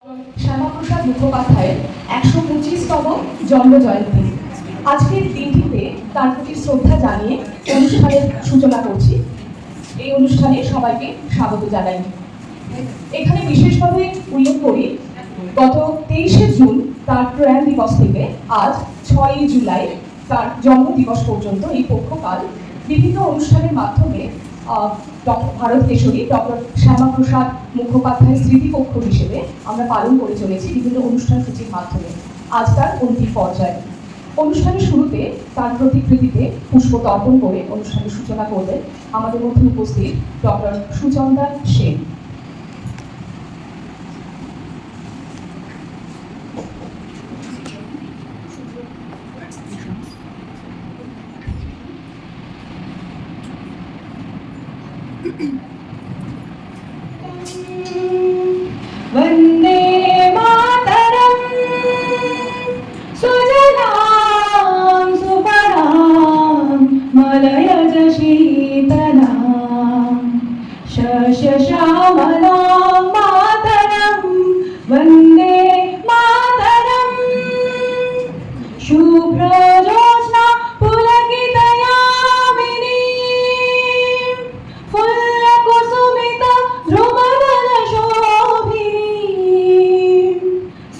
শ্যামাপ্রসাদ মুখোপাধ্যায়ের ১২৫তম জন্ম জয়ন্তী। আজকের দিনটিতে তার প্রতি শ্রদ্ধা জানিয়ে অনুষ্ঠানের সূচনা করছি। এই অনুষ্ঠানে সবাইকে স্বাগত জানাই। এখানে বিশেষভাবে উল্লেখ করি, গত ২৩শে জুন তার প্রয়াণ দিবস থেকে আজ ৬ই জুলাই তার জন্মদিবস পর্যন্ত এই পক্ষকাল বিভিন্ন অনুষ্ঠানের মাধ্যমে ভারত কেশরী ডক্টর শ্যামাপ্রসাদ মুখোপাধ্যায় স্মৃতিপক্ষ হিসেবে আমরা পালন করে চলেছি বিভিন্ন অনুষ্ঠান সূচির মাধ্যমে। আজ তার অন্তিম পর্যায়ে অনুষ্ঠানের শুরুতে তার প্রতিকৃতিতে পুষ্প তর্পণ করে অনুষ্ঠানের সূচনা করবেন আমাদের মধ্যে উপস্থিত ডক্টর সুচন্দা সেন। वन्दे मातरम् सुजलां सुफलां मलयज शीतलां शस्यश्यामलां मातरं वन्दे मातरम् शुभ्रजोत्स्ना पुलकितयामिनी फुल्लकुसुमित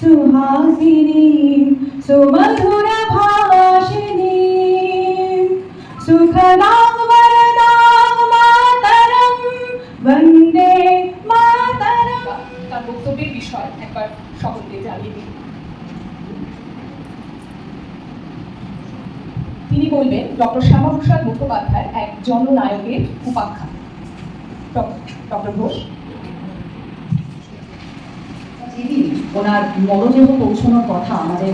सुहासिनी सुमधुर भाषिणी सुखदां वरदां मातरं वन्दे मातरम्। তার বক্তব্যের বিষয় একবার সকলকে জানিয়ে দিই। তিনি বলবেন ডক্টর শ্যামাপ্রসাদ মুখোপাধ্যায় এক জননায়কের উপাখ্যান। ডক্টর ঘোষ। যেদিন ওনার মরদেহ পৌঁছানোর কথা আমাদের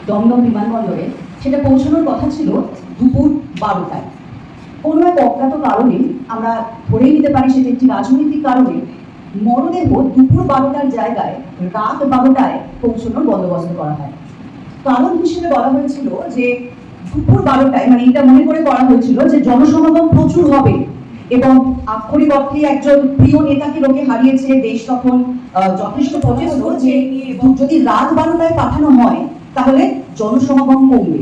দমদম বিমানবন্দরে, সেটা পৌঁছানোর কথা ছিল দুপুর 12টায়। কোনো এক অজ্ঞাত কারণে আমরা ধরেই নিতে পারি সেটা একটি রাজনৈতিক কারণে মরদেহ দুপুর 12টার জায়গায় রাত 12টায় পৌঁছানোর বন্দোবস্ত করা হয়। কারণ হিসেবে বলা হয়েছিল যে দুপুর 12টায়, মানে এটা মনে করে করা হয়েছিল যে জনসমাগম প্রচুর হবে এবং আক্ষরিক অর্থে একজন প্রিয় নেতাকে লোকে হারিয়েছে, দেশ তখন যথেষ্ট প্রচেষ্ট যে যদি রাত 12টায় পাঠানো হয় তাহলে জনসমাগম কমবে।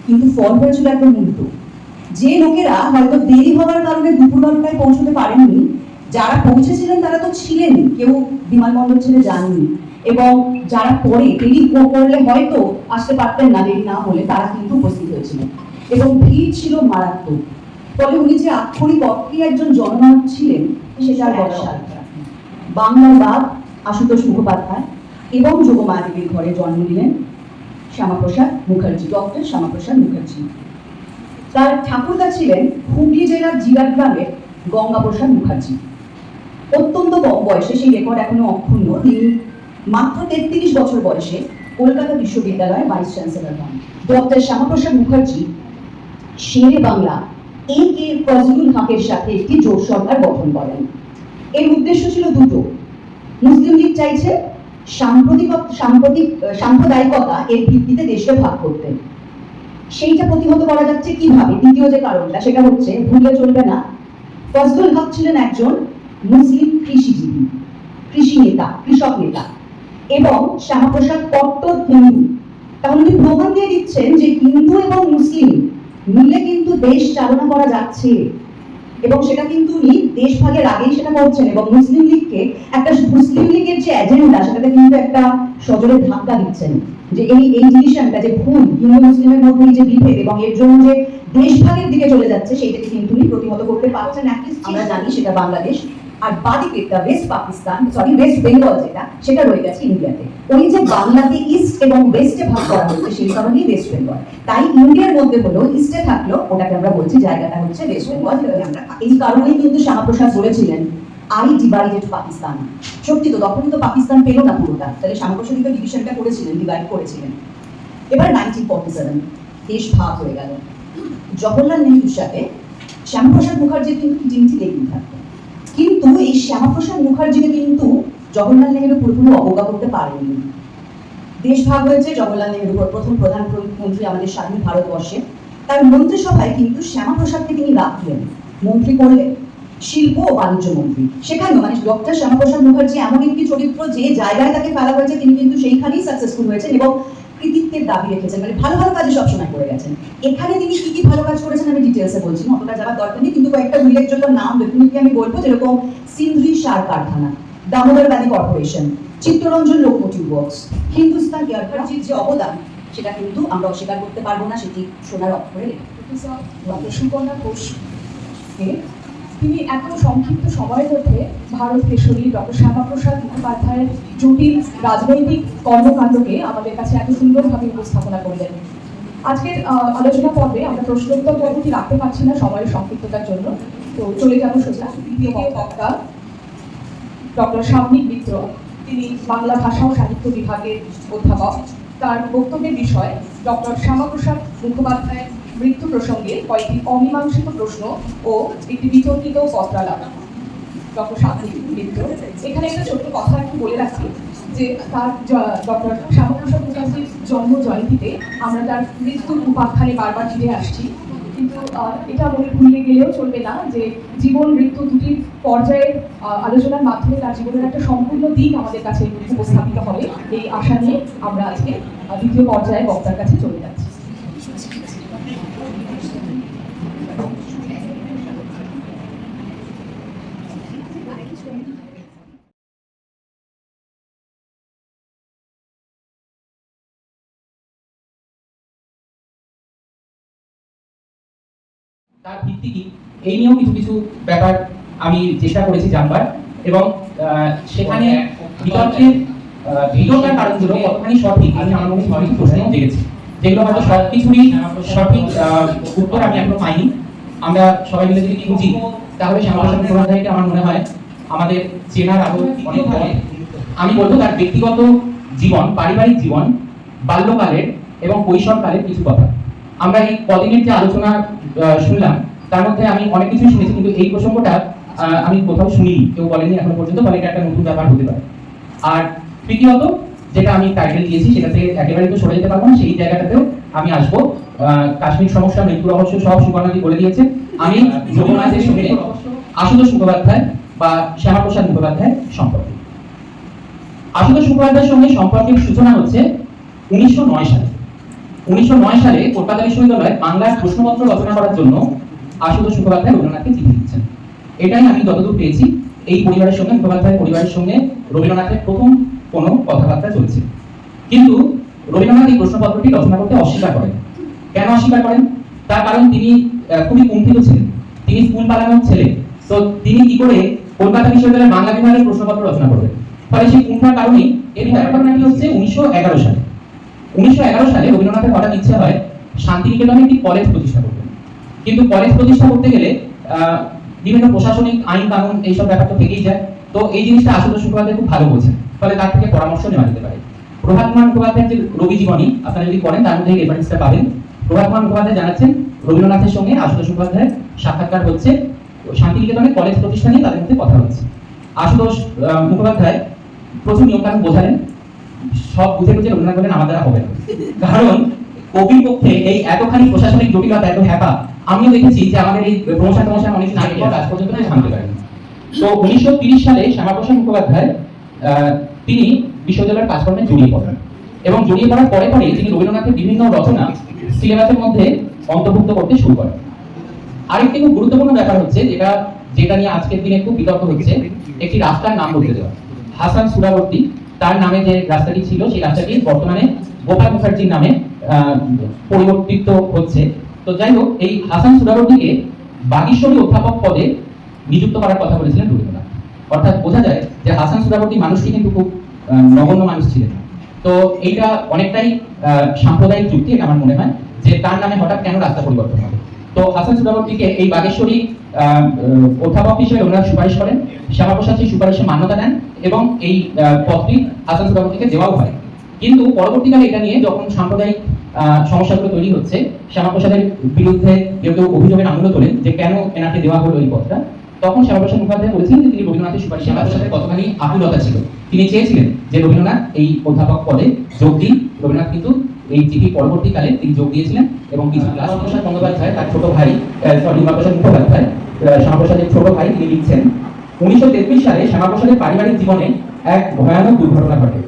কিন্তু ফল হয়েছিল একদম উল্টো। যে লোকেরা হয়তো দেরি হওয়ার কারণে দুপুর 12টায় পৌঁছতে পারেননি, যারা পৌঁছেছিলেন তারা তো ছিলেন, কেউ বিমানবন্দর ছেড়ে যাননি, এবং যারা পরে দেরি করলে হয়তো আসতে পারতেন না, দেরি না হলে তারা কিন্তু উপস্থিত হয়েছিলেন এবং ভিড় ছিল মারাত্মক। ফলে উনি যে আক্ষরিক অর্থে একজন জননায়ক ছিলেন সেটা বলা। বাংলার বাদ আশুতোষ মুখোপাধ্যায় এবং যোগমায়া দেবীর ঘরে জন্ম নিলেন শ্যামাপ্রসাদ মুখার্জি, ডক্টর শ্যামাপ্রসাদ মুখার্জি। তার ঠাকুরদা ছিলেন হুগলি জেলার জিরাট গ্রামের গঙ্গাপ্রসাদ মুখার্জি। অত্যন্ত কম বয়সে, সেই রেকর্ড এখনো অক্ষুণ্ণ, তিনি মাত্র 33 বছর বয়সে কলকাতা বিশ্ববিদ্যালয়ে ভাইস চ্যান্সেলর হন। ডক্টর শ্যামাপ্রসাদ মুখার্জি শেরে বাংলা কে ফজলুল হকের সাথে একটি জোট সরকার গঠন করেন। এর উদ্দেশ্য ছিল দুটো। মুসলিম লীগ চাইছে সাম্প্রদায়িকতা এর ভিত্তিতে দেশকে ভাগ করতে। সেইটা প্রতিহত করা যাচ্ছে কিভাবে? দ্বিতীয় যে কারণটা, সেটা হচ্ছে, ভুলে চলবে না, ফজলুল হক ছিলেন একজন মুসলিম কৃষিজীবী, কৃষি নেতা, কৃষক নেতা, এবং শ্যামাপ্রসাদ কট্টর হিন্দু। তাহলে উনি প্রমাণ দিয়ে দিচ্ছেন যে হিন্দু এবং মুসলিম মিলে কিন্তু দেশ চালনা করা যাচ্ছে, এবং সেটা কিন্তু উনি দেশ ভাগের আগেই সেটা করছেন। এবং মুসলিম লীগকে, একটা মুসলিম লীগের যে এজেন্ডা, সেটাতে কিন্তু একটা সজোরে ধাক্কা দিচ্ছেন যে এই ডিভিশনটা যে ভুল, হিন্দু মুসলিমের মধ্যে যে বিভেদ এবং এর জন্য যে দেশ ভাগের দিকে চলে যাচ্ছে, সেইটাকে কিন্তু উনি প্রতিহত করতে পারছেন। আমরা জানি সেটা বাংলাদেশ, আর বাদিকেরটা ওয়েস্ট পাকিস্তান, ওয়েস্ট বেঙ্গল যেটা, সেটা রয়ে গেছে ইন্ডিয়াতে। ওই যে বাংলাতে ইস্ট এবং ওয়েস্টে ভাগ করা হয়েছে, সেই কারণেই ওয়েস্ট বেঙ্গল। তাই ইন্ডিয়ার মধ্যে হলো ইস্টে থাকলো, ওটাকে আমরা বলছি জায়গাটা হচ্ছে ওয়েস্ট বেঙ্গল। আমরা এই কারণেই কিন্তু শ্যামাপ্রসাদ বলেছিলেন আই ডিভাইডেড পাকিস্তান। সত্যি তো, তখনই তো পাকিস্তান পেল না পুরোটা, তাহলে শ্যামাপ্রসাদ তো ডিভিশনটা করেছিলেন, ডিভাইড করেছিলেন। এবার 1947 দেশ ভাগ হয়ে গেল। জওহরলাল নেহরুর সাথে শ্যামাপ্রসাদ মুখার্জি কিন্তু চিমটি লেগেই থাকতো, কিন্তু এই শ্যামাপ্রসাদ মুখার্জিকে কিন্তু জওহরলাল নেহরু পুরোপুরি অবজ্ঞা করতে পারেননি। দেশ ভাগ হয়েছে, জওহরলাল নেহরু প্রথম প্রধানমন্ত্রী আমাদের স্বাধীন ভারতবর্ষে। তার মন্ত্রিসভায় কিন্তু শ্যামাপ্রসাদকে তিনি রাখলেন, মন্ত্রী করলেন, শিল্প ও বাণিজ্য মন্ত্রী। সেখানেও মানে ডক্টর শ্যামাপ্রসাদ মুখার্জি এমন একটি চরিত্র, যে জায়গায় তাকে ফেলা হয়েছে তিনি কিন্তু সেইখানেই সাকসেসফুল হয়েছেন এবং কৃতিত্বের দাবি রেখেছেন, মানে ভালো ভালো কাজে সবসময় করে গেছেন। এখানে তিনি কি কি ভালো কাজ করেছেন আমি ডিটেলসে বলছি না, অতটা যাওয়ার দরকার নেই, কিন্তু কয়েকটা উল্লেখযোগ্য নাম ডেফিনেটলি আমি বলবো, যেরকম সিন্ধ্রি সার কারখানা, Damodar Valley Corporation, Chittaranjan Locomotive Works, Hindustan এয়ারক্রাফটের যে অবদান সেটা কিন্তু আমরা অস্বীকার করতে পারবো না, সেটি সোনার অক্ষরে লেখা। প্রফেসর ডক্টর সুকন্যা ঘোষকে তিনি এত সংক্ষিপ্ত সময়ের মধ্যে ভারত কেশরী ডক্টর শ্যামাপ্রসাদ মুখোপাধ্যায়ের জটিল রাজনৈতিক কর্মকাণ্ডকে আমাদের কাছে এত সুন্দরভাবে উপস্থাপনা করলেন। আজকের আলোচনা পর্বে আমরা প্রশ্নোত্তর পর্বটি রাখতে পারছি না সময়ের সংক্ষিপ্ততার জন্য, তো চলে যাবো সোজা দ্বিতীয় বক্তা ডক্টর সামনিক মিত্র। তিনি বাংলা ভাষা ও সাহিত্য বিভাগের অধ্যাপক। তার বক্তব্যের বিষয় ডক্টর শ্যামাপ্রসাদ মুখোপাধ্যায়ের মৃত্যু প্রসঙ্গে কয়েকটি অমীমাংসিত প্রশ্ন ও একটি বিতর্কিত পত্রালাপ। ডক্টর সামনিক মিত্র, এখানে একটা ছোট্ট কথা একটু বলে রাখি যে তার ডক্টর শ্যামাপ্রসাদ মুখার্জির জন্ম জয়ন্তীতে আমরা তার মৃত্যুর উপাখ্যানে বারবার ফিরে আসছি, কিন্তু এটা মনে ভুলে গেলেও চলবে না যে জীবন মৃত্যু দুটির পর্যায়ের আলোচনার মাধ্যমে তার জীবনের একটা সম্পূর্ণ দিক আমাদের কাছে উপস্থাপিত হবে। এই আশা নিয়ে আমরা আজকে দ্বিতীয় পর্যায়ে বক্তার কাছে চলে যাচ্ছি। তার ভিত্তি কি এই নিয়েও কিছু কিছু ব্যাপার আমি চেষ্টা করেছি জানবার, এবং সেখানে বিতর্কের ভিতরকার কারণগুলো কতখানি সঠিক আমি আমার মনে হয় প্রশ্ন জেগেছে, যেগুলো হয়তো সবকিছুরই সঠিক উত্তর আমি এখনো পাইনি। আমরা সবাই মিলে যদি খুঁজি তাহলে শ্যামাপ্রসাদ মুখোপাধ্যায়কে আমার মনে হয় আমাদের চেনার আরো অনেক পরে। আমি বলবো তার ব্যক্তিগত জীবন, পারিবারিক জীবন, বাল্যকালের এবং কৈশোরকালের কিছু কথা। আমরা এই কদিনের যে আলোচনা শুনলাম তার মধ্যে আমি অনেক কিছুই শুনেছি, কিন্তু এই প্রসঙ্গটা আমি কোথাও শুনিনি, কেউ বলেনি এখনো পর্যন্ত, ফলে এটা একটা নতুন ব্যাপার হতে পারে। আর তৃতীয়ত যেটা আমি টাইটেল দিয়েছি সেটা থেকে একেবারে তো সরে যেতে পারবো না, সেই জায়গাটাতেও আমি আসবো। কাশ্মীর সমস্যা, মৃত্যু রহস্য সব সুকন্যাদি বলে দিয়েছে। আমি যোগনাথের সঙ্গে আশুতোষ মুখোপাধ্যায় বা শ্যামাপ্রসাদ মুখোপাধ্যায় সম্পর্কে। আশুতোষ মুখোপাধ্যায়ের সঙ্গে সম্পর্কের সূচনা হচ্ছে 1909 সালে। 1909 সালে কলকাতা বিশ্ববিদ্যালয়ে বাংলার প্রশ্নপত্র রচনা করার জন্য আশুতোষ মুখোপাধ্যায় রবীন্দ্রনাথকে চিঠি দিচ্ছেন। এটাই আমি যতদূর পেয়েছি এই পরিবারের সঙ্গে, মুখোপাধ্যায়ের পরিবারের সঙ্গে রবীন্দ্রনাথের প্রথম কোনো কথাবার্তা চলছে। কিন্তু রবীন্দ্রনাথ এই প্রশ্নপত্রটি রচনা করতে অস্বীকার করেন। কেন অস্বীকার করেন? তার কারণ তিনি খুবই কুণ্ঠিত ছিলেন, তিনি স্কুল পালানোর ছেলে, তো তিনি কি করে কলকাতা বিশ্ববিদ্যালয়ের বাংলা বিভাগের প্রশ্নপত্র রচনা করবেন? ফলে সেই কুণ্ঠার কারণেই এর ঘটনাটি হচ্ছে 1911 সালে। 1911 সালে রবীন্দ্রনাথের হঠাৎ ইচ্ছে হয় শান্তিনিকেতনে একটি কলেজ প্রতিষ্ঠা করবেন, কিন্তু কলেজ প্রতিষ্ঠা করতে গেলে বিভিন্ন প্রশাসনিক আইন কানুন এইসব ব্যাপার তো থেকেই যায়। তো এই জিনিসটা আশুতোষ মুখোপাধ্যায় খুব ভালো বোঝেন, ফলে তার থেকে পরামর্শ নেওয়া যেতে পারে। প্রভাত কুমার মুখোপাধ্যায়ের যে রবি জীবনী আপনারা যদি পড়েন তার মধ্যে এই রেফারেন্সটা পাবেন। প্রভাত কুমার মুখোপাধ্যায় জানাচ্ছেন রবীন্দ্রনাথের সঙ্গে আশুতোষ মুখোপাধ্যায়ের সাক্ষাৎকার হচ্ছে, শান্তিনিকেতনে কলেজ প্রতিষ্ঠা নিয়ে তাদের মধ্যে কথা হচ্ছে। আশুতোষ মুখোপাধ্যায় প্রচুর নিয়মকানুন বোঝালেন, সব বুঝে বুঝে রবীন্দ্রনাথ বলেন আমার দ্বারা হবে না, কারণ কবির পক্ষে এই এতখানি প্রশাসনিক জটিলতা, এত হ্যাপা আমিও দেখেছি যে আমাদের এই প্রমোশন অনেক দিন আগে কাজ পর্যন্ত জানতে পারেন। তো 1930 সালে শ্যামাপ্রসাদ মুখোপাধ্যায় তিনি বিশ্ববিদ্যালয়ের কাজকর্মে জড়িয়ে পড়েন, এবং জড়িয়ে পড়ার পরে পরে তিনি রবীন্দ্রনাথের বিভিন্ন রচনা সিলেবাসের মধ্যে অন্তর্ভুক্ত করতে শুরু করেন। আরেকটি খুব গুরুত্বপূর্ণ ব্যাপার হচ্ছে যেটা নিয়ে আজকের দিনে খুব বিতর্ক হচ্ছে, একটি রাস্তার নাম বলতে দেওয়া। হাসান সুরাবর্দী তার নামে যে রাস্তাটি ছিল সেই রাস্তাটি বর্তমানে গোপাল মুখার্জির নামে পরিবর্তিত হচ্ছে। তো যাই হোক, এই হাসান সুরাবর্দীকে বাগীশ্বরী অধ্যাপক পদে নিযুক্ত করার কথা বলেছিলেন রবীন্দ্রনাথ। অর্থাৎ বোঝা যায় যে হাসান সুরাবর্দী মানুষটি কিন্তু খুব নগণ্য মানুষ ছিলেন। তো এইটা অনেকটাই সাম্প্রদায়িক যুক্তি, এটা আমার মনে হয় যে তার নামে হঠাৎ কেন রাস্তা পরিবর্তন হবে। তো হাসান সুরাবর্দীকে এই বাগেশ্বরী অধ্যাপক হিসেবে রবীন্দ্রনাথ সুপারিশ করেন, শ্যামাপ্রসাদ সেই সুপারিশে মান্যতা দেন এবং এই পদটি হাসান সুরাবর্দীকে দেওয়াও হয়। কিন্তু পরবর্তীকালে এটা নিয়ে যখন সাম্প্রদায়িক সমস্যাগুলো তৈরি হচ্ছে, শ্যামাপ্রসাদের বিরুদ্ধে কেউ কেউ অভিযোগের আঙুল তোলেন যে কেন এনাকে দেওয়া হলো এই পদটা, তখন শ্যামাপ্রসাদ মুখোপাধ্যায় বলেছিলেন যে তিনি রবীন্দ্রনাথের সুপারিশ, শ্যামাপ্রসাদের কতখানি আকুলতা ছিল, তিনি চেয়েছিলেন যে রবীন্দ্রনাথ এই অধ্যাপক পদে যোগ দিন। রবীন্দ্রনাথ কিন্তু এই চিঠি পরবর্তীকালে তিনি যোগ দিয়েছিলেন এবং কিছু শ্যামাপ্রসাদ বন্দ্যোপাধ্যায় তার ছোট ভাই শ্যামাপ্রসাদ মুখোপাধ্যায় শ্যামাপ্রসাদের ছোট ভাই তিনি লিখছেন 1933 সালে শ্যামাপ্রসাদের পারিবারিক জীবনে এক ভয়ানক দুর্ঘটনা ঘটে।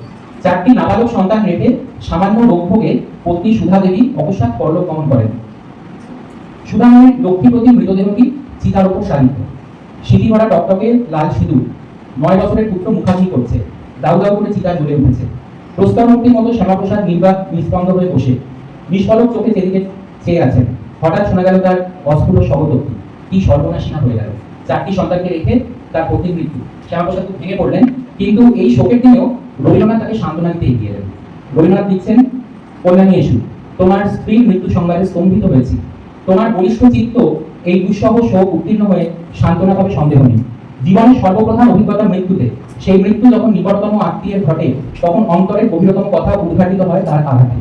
4টি নাবালক সন্তান রেখে সামান্য রোগভোগে পত্নী সুধা দেবী অকস্মাৎ পরলোক গমন করেন। সুধাময়ের লক্ষ্মীপতি মৃতদেহটি চিতার উপর সারিত, সিঁড়ি ভরা টকটকে লাল সিঁদুর। 9 বছরের পুত্র মুখাগ্নি করছে, দাউ দাউ করে চিতা জ্বলে উঠেছে। প্রস্তরমূর্তির মতো শ্যামাপ্রসাদ নির্বাক নিস্পন্দ হয়ে বসে নিষ্পলক চোখে সেদিকে চেয়ে আছেন। হঠাৎ শোনা গেল তার অস্ফুট শবদোক্তি। কি সর্বনাশীনা হয়ে গেল! 4টি সন্তানকে রেখে তার পত্নীর মৃত্যু। শ্যামাপ্রসাদ খুব ভেঙে পড়লেন, কিন্তু এই শোকের দিনেও রবীন্দ্রনাথ তাকে সান্ত্বনা দিতে এগিয়ে এলেন। রবীন্দ্রনাথ লিখছেন, কল্যাণী এসু, তোমার স্ত্রীর মৃত্যু সংবাদে স্তম্ভিত হয়েছি। তোমার বলিষ্ঠ চিত্ত এই দুঃসহ শোক উত্তীর্ণ হয়ে সান্ত্বনা পাবে সন্দেহ নেই। জীবনের সর্বপ্রধান অভিজ্ঞতা মৃত্যুতে। সেই মৃত্যু যখন নিকটতম আত্মীয়ের ঘটে, তখন অন্তরের গভীরতম কথা উদ্ঘাটিত হয় তার আঘাতে।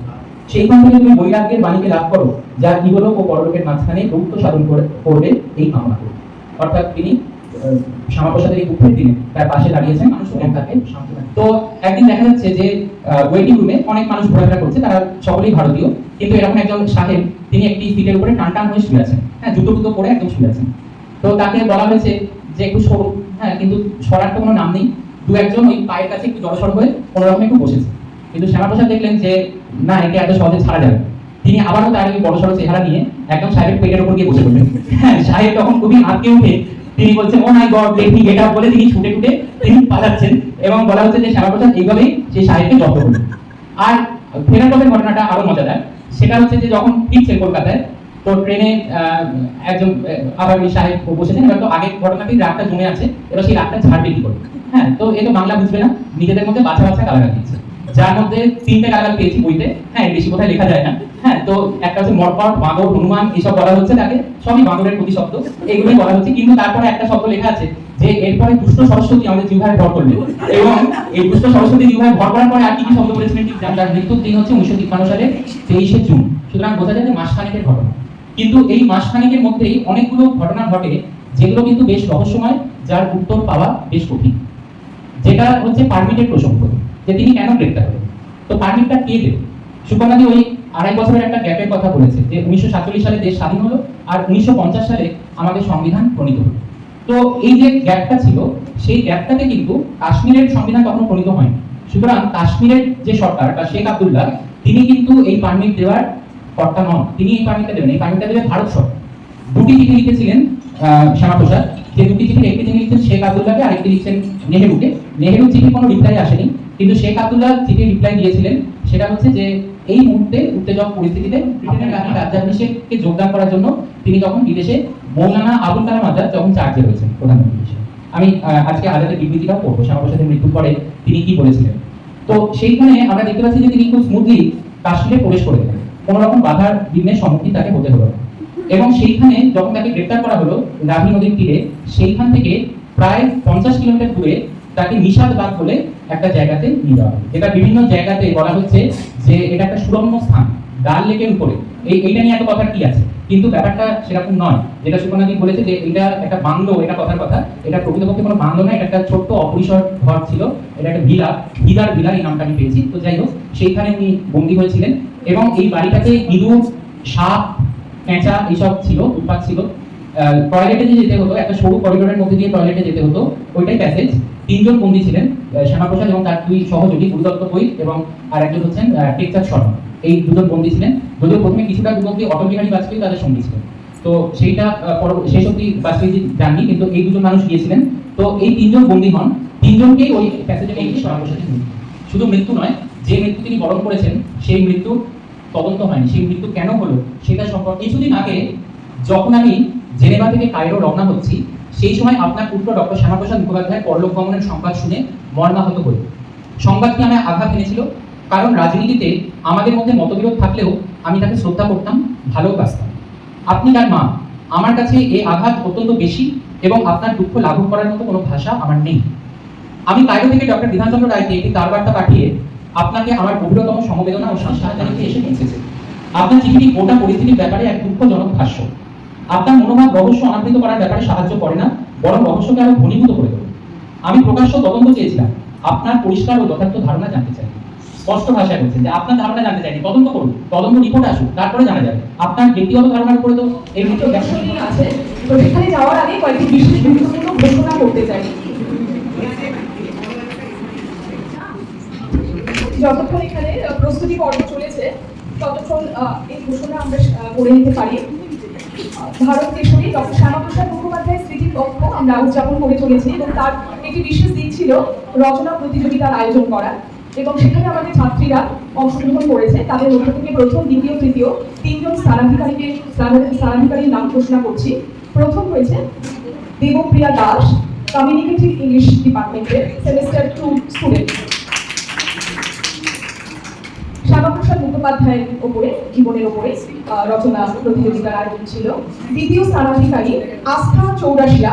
সেইখান থেকে তুমি বৈরাগ্যের বাণীকে লাভ করো, যা ইহলোক ও পরলোকের মাঝখানে গুরুত্ব সাধন করবে এই কামনা করে। অর্থাৎ তিনি শ্যামাপ্রসাদের এই দুঃখের দিনে তার পাশে দাঁড়িয়েছেন, মানুষ তাকে সান্ত্বনা। তো একদিন দেখা যাচ্ছে যে ওয়েটিং রুমে অনেক মানুষ ঘোরাফেরা করছে, তারা সকলেই ভারতীয়, কিন্তু এরকম একজন সাহেব তিনি একটি সিটের উপরে টান টান হয়ে শুয়ে আছেন, হ্যাঁ, জুতো টুতো পরে একদম শুয়ে আছেন। তো তাকে বলা হয়েছে যে একটু সরু, হ্যাঁ, কিন্তু সরার তো কোনো নাম নেই। দু একজন ওই পায়ের কাছে একটু জড়সড় হয়ে কোনো রকম একটু বসেছে, কিন্তু শ্যামাপ্রসাদ দেখলেন যে না, একে এত সহজে ছাড়া যাবে। তিনি আবারও তার ওই বড়সড় চেহারা নিয়ে একদম সাহেবের পেটের উপর গিয়ে বসে পড়লেন। হ্যাঁ, সাহেব তখন খুবই আঁতকে উঠে তিনি বলছেন, oh my god, let me get up বলে তিনি ছুটে ছুটে তিনি পালাচ্ছেন, এবং বলা হচ্ছে যে শ্যামাপ্রসাদ এইভাবেই সেই সাহেবকে জব্দ করলেন। আর ফেরার পথের ঘটনাটা আরো মজাদার। সেটা হচ্ছে যে যখন ফিরছে কলকাতায়, তো ট্রেনে একজন আবার ওই সাহেব বসেছেন। এবার তো আগের ঘটনাটি রাতটা জমে আছে, এবার সেই রাতটা ঝাড়বে কি করে? হ্যাঁ, তো এ তো বাংলা বুঝবে না, নিজেদের মধ্যে বাছা বাছা গালাগাল দিচ্ছে, যার মধ্যে 3টে গালাগাল পেয়েছি বইতে। হ্যাঁ, বেশি কোথায় লেখা যায় না। হ্যাঁ, তো একটা হচ্ছে মরকট, বাঁদর, হনুমান, এসব বলা হচ্ছে তাকে, সবই বাঁদরের প্রতিশব্দ, এইগুলোই বলা হচ্ছে। কিন্তু তারপরে একটা শব্দ লেখা আছে যে এরপরে দুষ্ট সরস্বতী আমাদের জিহ্বায় ভর করলেন, এবং এই দুষ্ট সরস্বতী জিহ্বায় ভর করার পরে আর কি কি শব্দ বলেছিলেন ঠিক জানলাম। মৃত্যুর দিন হচ্ছে 1953 সালে 23শে জুন, সুতরাং বোঝা যায় যে মাসখানেকের ঘটনা। কিন্তু এই মাসখানেকের মধ্যেই অনেকগুলো ঘটনা ঘটে যেগুলো কিন্তু বেশ রহস্যময়, যার উত্তর পাওয়া বেশ কঠিন। যেটা হচ্ছে পারমিটের প্রসঙ্গ, যে তিনি কেন গ্রেপ্তার হলেন। তো পারমিটটা কে দেবে? সুকন্যাদি ওই 2.5 বছরের একটা গ্যাপের কথা বলেছে, যে 1947 সালে দেশ স্বাধীন হলো আর 1950 সালে আমাদের সংবিধান প্রণীত হলো। তো এই যে গ্যাপটা ছিল, সেই গ্যাপটাতে কিন্তু কাশ্মীরের সংবিধান কখনো প্রণীত হয়নি। সুতরাং কাশ্মীরের যে সরকার বা শেখ আব্দুল্লাহ, তিনি কিন্তু এই পারমিট দেওয়ার কর্তা নন, তিনি এই পারমিটটা দেবেন। এই পারমিটটা দেবে ভারত সরকার। 2টি চিঠি লিখেছিলেন শ্যামাপ্রসাদ, যে 2টি চিঠি, একটি তিনি লিখছেন শেখ আব্দুল্লাহকে, আরেকটি লিখছেন নেহেরুকে। নেহেরুর চিঠি কোনো রিপ্লাই আসেনি, কিন্তু শেখ আব্দুল্লাহ চিঠি রিপ্লাই দিয়েছিলেন। সেটা হচ্ছে যে এই মুহূর্তে উত্তেজক পরিস্থিতিতে ব্রিটেনের গান্ধী রাজ্যাভিষেকে যোগদান করার জন্য তিনি যখন বিদেশে মৌলানা আবুল কালাম আজাদ যখন চার্জে রয়েছেন প্রধানমন্ত্রী হিসেবে। আমি আজকে আজাদের বিবৃতিটাও পড়বো, শ্যামাপ্রসাদের মৃত্যুর পরে তিনি কি বলেছিলেন। তো সেইখানে আমরা দেখতে পাচ্ছি যে তিনি খুব স্মুথলি কাশ্মীরে প্রবেশ করে গেলেন, কোনো রকম বাধার বিঘ্নের সম্মুখীন তাকে হতে হলো না। এবং সেইখানে যখন তাকে গ্রেপ্তার করা হলো রাভি নদীর তীরে, সেইখান থেকে প্রায় 50 কিলোমিটার দূরে তাকে নিষাদবাগ বলে একটা জায়গাতে নিয়ে যাওয়া হয়, যেটা বিভিন্ন জায়গাতে বলা হচ্ছে যে এটা একটা সুরম্য স্থান, ডাল লেকের উপরে। এইটা নিয়ে এত কথা কি আছে, কিন্তু ব্যাপারটা সেরকম নয়। যেটা সুকন্যাদি বলেছে যে এটা একটা বাংলো, এটা কথার কথা, এটা প্রকৃতপক্ষে কোনো বাংলো নয়, এটা একটা ছোট্ট অপরিসর ঘর ছিল, এটা একটা ভিলা, ভিদার ভিলা, এই নামটা আমি পেয়েছি। তো যাই হোক, সেইখানে উনি বন্দী হয়েছিলেন, এবং এই বাড়িটাতে ইঁদুর, সাপ, পেঁচা এইসব ছিল, উৎপাত ছিল। টয়লেটে যে যেতে হতো, একটা সরু করিডোরের মধ্যে দিয়ে টয়লেটে যেতে হতো, ওইটাই প্যাসেজ। 3 জন বন্দী ছিলেন, শ্যামাপ্রসাদ এবং তার 2 সহযোগী গুরুদত্ত বই এবং আর একজন হচ্ছেন টেকচাঁদ শর্মা। এই 2 জন বন্দী ছিলেন, যদিও প্রথমে কিছুটা যুবকী অটল বিহারী বাজপেয়ী তাদের সঙ্গী ছিলেন। তো সেইটা শেষ অব্দি বাজপেয়ী জাননি, কিন্তু এই 2 জন মানুষ গিয়েছিলেন। তো এই 3 জন বন্দী হন, 3 জনকেই ওই প্যাসেজে শ্যামাপ্রসাদের মৃত্যু। শুধু মৃত্যু নয়, যে মৃত্যু তিনি বরণ করেছেন সেই মৃত্যুর তদন্ত হয়নি, সেই মৃত্যু কেন হলো সেটা সম্পর্কে। কিছুদিন আগে যখন আমি জেনেভা থেকে কায়রো রওনা হচ্ছি, সেই সময় আপনার পুত্র ডক্টর শ্যামাপ্রসাদ মুখোপাধ্যায় পরলোক গমনের সংবাদ শুনে মর্মাহত হই। সংবাদটি আমায় আঘাত এনেছিল, কারণ রাজনীতিতে আমাদের মধ্যে মতবিরোধ থাকলেও আমি তাকে শ্রদ্ধা করতাম, ভালোবাসতাম। আপনি তার মা, আমার কাছে এই আঘাত অত্যন্ত বেশি, এবং আপনার দুঃখ লাঘব করার মতো কোনো ভাষা আমার নেই। আমি কায়রো থেকে ডক্টর বিধানচন্দ্র রায়কে একটি তারবার্তা পাঠিয়ে আপনাকে আমার গভীরতম সমবেদনা ও শ্রদ্ধা জানাতে এসে পৌঁছেছে। আপনার চিঠিটি গোটা পরিস্থিতির ব্যাপারে এক দুঃখজনক ভাষ্য। আপনার মনোভাব রহস্য অনাবৃত করার ব্যাপারে সাহায্য করে না, বরং রহস্যকে আরো ঘনীভূত করে তোলে। আমি প্রকাশ্য তদন্ত চেয়েছিলাম, আপনার পরিষ্কার ও যথার্থ ধারণা জানতে চাই। স্পষ্ট ভাষায় বলছেন যে আপনার ধারণা জানতে চাইনি, তদন্ত করুন, তদন্ত রিপোর্ট আসুক, তারপরে জানা যাবে। আপনার ব্যক্তিগত ধারণার উপরে তো এই একটি মুহূর্তে দর্শনী আছে, তো সেখানে যাওয়ার আগে কয়েকটি বিশেষ গুরুত্বপূর্ণ ঘোষণা করতে চাই। যতক্ষণ এখানে প্রস্তুতি পর্ব চলেছে ততক্ষণ এই ঘোষণা আমরা করে নিতে পারি। ভারত কেশরী ডক্টর শ্যামাপ্রসাদ মুখোপাধ্যায়ের স্মৃতিপক্ষ আমরা উদযাপন করে চলেছি এবং তার একটি বিশেষ দিক ছিল রচনা প্রতিযোগিতার আয়োজন করা, এবং সেখানে আমাদের ছাত্রীরা অংশগ্রহণ করেছে। তাদের মধ্য থেকে প্রথম, দ্বিতীয়, তৃতীয় তিনজন স্থানাধিকারীর নাম ঘোষণা করছি। প্রথম হয়েছে দেবপ্রিয়া দাস, কমিউনিকেটিভ ইংলিশ ডিপার্টমেন্টের সেমিস্টার 2 স্টুডেন্ট। শ্যামাপ্রসাদ মুখোপাধ্যায়ের ওপরে, জীবনের ওপরে রচনা প্রতিযোগিতার আয়োজন ছিল। দ্বিতীয় স্থানাধিকারী আস্থা চৌরাশিয়া,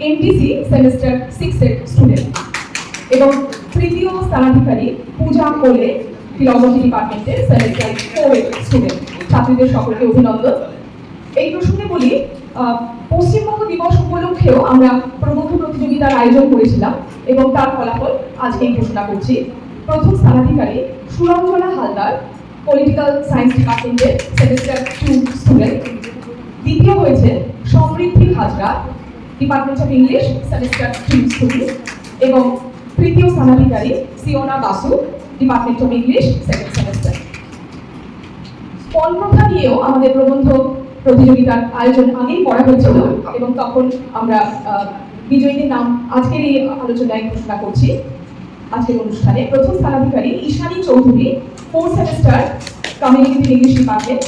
এমটিসি সেমিস্টার 6 এর স্টুডেন্ট। এবং তৃতীয় স্থানাধিকারী পূজা কোলে, ফিলসফি ডিপার্টমেন্টের সেমিস্টার 4 এর স্টুডেন্ট। ছাত্রীদের সকলকে অভিনন্দন। এই প্রসঙ্গে বলি, পশ্চিমবঙ্গ দিবস উপলক্ষেও আমরা প্রবন্ধ প্রতিযোগিতার আয়োজন করেছিলাম এবং তার ফলাফল আজকেই ঘোষণা করছি। প্রথম স্থানাধিকারী সুরঞ্জনা হালদার, পলিটিক্যাল সায়েন্স ডিপার্টমেন্টের সেমিস্টার 2 স্টুডেন্ট। দ্বিতীয় হয়েছে Samriddhi Hazra, department of English semester 3 student. এবং তৃতীয় স্থানাধিকারী Siona Basu, department of English second semester. পণপ্রথা নিয়েও আমাদের প্রবন্ধ প্রতিযোগিতার আয়োজন আগেই করা হয়েছিল এবং তখন আমরা বিজয়ীদের নাম আজকের এই আলোচনায় ঘোষণা করছি। আজকের অনুষ্ঠানে প্রথম স্থানাধিকারী Ishani Chowdhury, 4 semester communicative English department.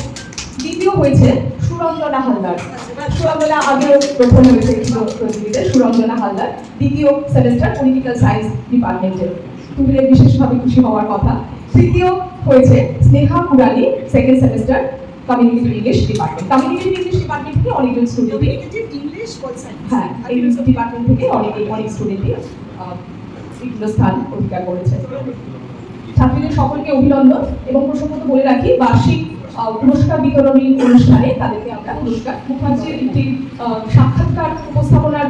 দ্বিতীয় হয়েছে সুরঞ্জনা হালদার। সুরঞ্জনা আগেও প্রথম হয়েছে প্রতিযোগিতায়, সুরঞ্জনা হালদার দ্বিতীয় সেমিস্টার পলিটিক্যাল সায়েন্স ডিপার্টমেন্টের। তুমিদের বিশেষভাবে খুশি হওয়ার কথা। তৃতীয় হয়েছে Sneha Kurali, second semester communicative English department. Communicative English department থেকে অনেকজন স্টুডেন্ট, হ্যাঁ, এই ডিপার্টমেন্ট থেকে অনেক স্টুডেন্টই বিভিন্ন স্থান অধিকার করেছে। ছাত্রীদের সকলকে অভিনন্দন এবং প্রসঙ্গত বলে রাখি, বার্ষিক পুরস্কার বিতরণী অনুষ্ঠানে তাদেরকে আমরা পুরস্কার, মুখার্জির একটি সাক্ষাৎকার উপস্থাপনার,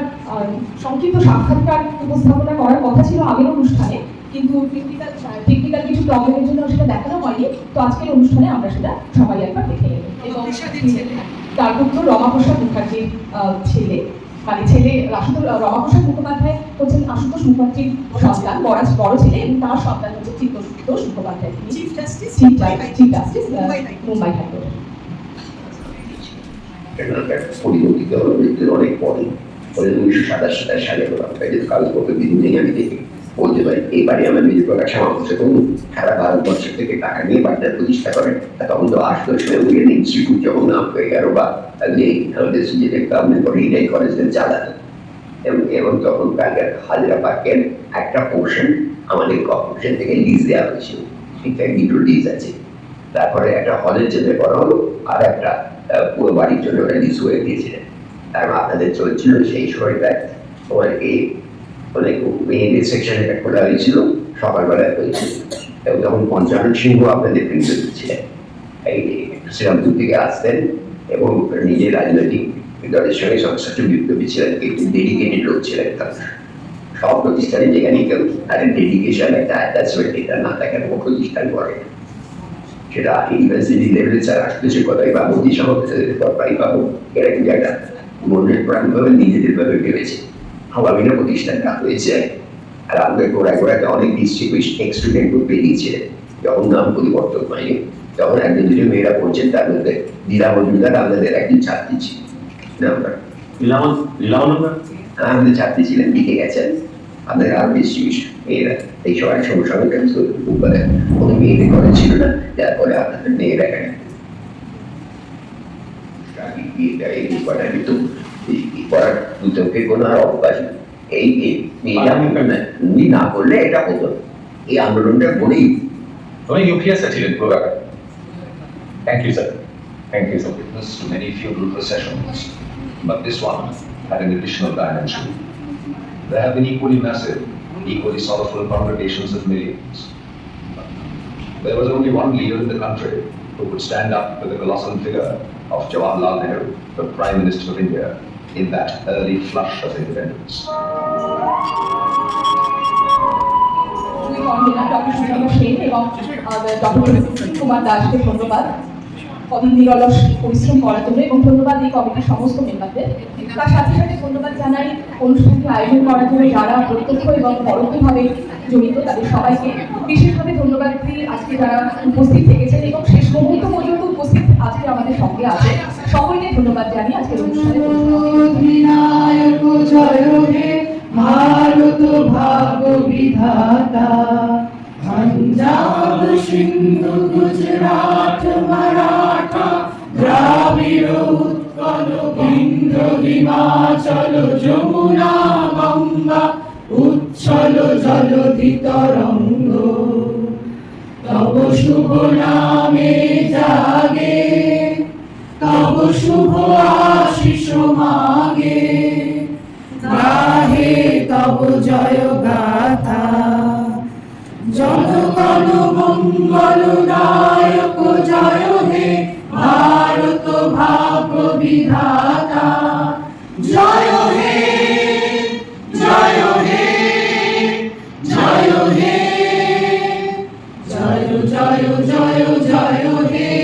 সংক্ষিপ্ত সাক্ষাৎকার উপস্থাপনা করার কথা ছিল আগের অনুষ্ঠানে, কিন্তু টেকনিক্যাল কিছু প্রবলেমের জন্য সেটা দেখানো হয়নি। তো আজকের অনুষ্ঠানে আমরা সেটা সবাই একবার দেখে নেব। এবং তার পুত্র রমাপ্রসাদ মুখার্জির ছেলে, মানে ছেলে রমাপ্রসাদ মুখোপাধ্যায় হচ্ছেন আশুতোষ মুখার্জির সন্তান, বড় ছেলে, এবং তার সন্তান হচ্ছে Chittatosh Mukhopadhyay, chief justice Mumbai high court. পরিবর্তিত হলো মৃত্যুর অনেক পরে। 1927 সালে কাগজপত্র বিভিন্ন আমি দেখি বলতে পারি এই বাড়ি আমার নিজের প্রকাশ সমাবেশে করুন, সারা ভারতবর্ষ থেকে টাকা নিয়ে বাড়িটা প্রতিষ্ঠা করেন। তখন তো 8-10 উইলেন ইনস্টিটিউট যখন নাম হয়ে গেল, বা আমাদের যে গভর্নমেন্ট রিটাই কলেজের চালানো, এবং তখন কালকার হাজরা পার্কের একটা পোর্শন আমাদের কর্পোরেশন থেকে লিজ দেওয়া হয়েছিল। ঠিকঠাক দুটো লিজ আছে। তারপরে একটা হলের জন্য করা হলো, আর একটা পুরো বাড়ির জন্য ওরা লিজ হয়ে দিয়েছিলেন। কারণ আপনাদের চলছিল সেই সময়টায় তোমার এই অনেক মেয়েদের সেকশন একটা খোলা হয়েছিল, সকালবেলায় হয়েছিল, এবং তখন পঞ্চানন সিংহ আপনাদের প্রিন্সিপাল ছিলেন। এই শ্রীরামপুর থেকে আসতেন এবং নিজের রাজনৈতিক দলের সঙ্গে সংশ্লিষ্ট বিপ্লবী ছিলেন, একটু ডেডিকেটেড লোক ছিলেন। সব প্রতিষ্ঠানে যেখানে কেউ তাদের ডেডিকেশন, একটা অ্যাটাচমেন্ট এটা না থাকার প্রতিষ্ঠান করে, সেটা ইউনিভার্সিটি লেভেলে স্যার আসতে সে কথাই পাবো, মোদী সমাবেশাই পাবো, এরা কিন্তু একটা মনের প্রাণভাবে নিজেদের ভাবে ভেবেছে। বিভিন্ন প্রতিষ্ঠানটা হয়েছে, আর আমাদের গোড়াতে অনেক ডিস্ট্রিক্ট স্টুডেন্ট বেরিয়েছিলেন। যখন নাম পরিবর্তন হয়নি তখন একজন দুটো মেয়েরা পড়ছেন, তার মধ্যে লীলা মজুমদার আমাদের একজন ছাত্রী ছিল। আমাদের ছাত্রী ছিলেন, লিখে গেছেন। আমাদের আরো ডিস্ট্রিবিউশন মেয়েরা এই সবাই সমসাময়িক কোনো মেয়েদের কলেজ ছিল না, যার ফলে আপনাদের মেয়েরা এখানে করার দুটোকে কোনো আর অবকাশ নেই। এই মেয়েরা না করলে এটা হতো, এই আন্দোলনটা করেই Only UPS ছিলেন পুরো ব্যাপার। Thank you, sir. Thank you, sir. Witness to many feudal processions, but this one had an additional dimension. There have been equally massive, equally sorrowful congregations of millions. There was only one leader in the country who could stand up with the colossal figure of Jawaharlal Nehru, the Prime Minister of India, in that early flush of independence. Convener doctor Sujata Sen এবং doctor Kumar দাসকে ধন্যবাদ কদিন নিরলস পরিশ্রম করার জন্য, এবং ধন্যবাদ এই কমিটির সমস্ত মেম্বারদের। তার সাথে সাথে ধন্যবাদ জানাই অনুষ্ঠানটি আয়োজন করার জন্য যারা প্রত্যক্ষ এবং পরোক্ষভাবে জড়িত তাদের সবাইকে। বিশেষভাবে ধন্যবাদ দিই আজকে যারা উপস্থিত থেকেছেন এবং শেষ মুহূর্ত পর্যন্ত উপস্থিত আজকে আমাদের সঙ্গে আছে, সকলকে ধন্যবাদ জানিয়ে আজকের অনুষ্ঠানে অধিনায়ক জয় হে ভারত ভাগ বিধাতা, পাঞ্জাব সিন্ধু গুজরাট মারাঠা দ্রাবিড় উৎকল বিন্ধ্য হিমাচল যমুনা গঙ্গা উচ্ছল জলধি তরঙ্গ, তব শুভ নামে জাগে, তব শুভ আশিস মাগে, গাহে তব জয় গাথা, জনগণ মঙ্গল দায়ক জয় হে ভারত ভাগ বিধাতা, জয় হে জয় হে জয় হে, জয় জয় জয় জয় হে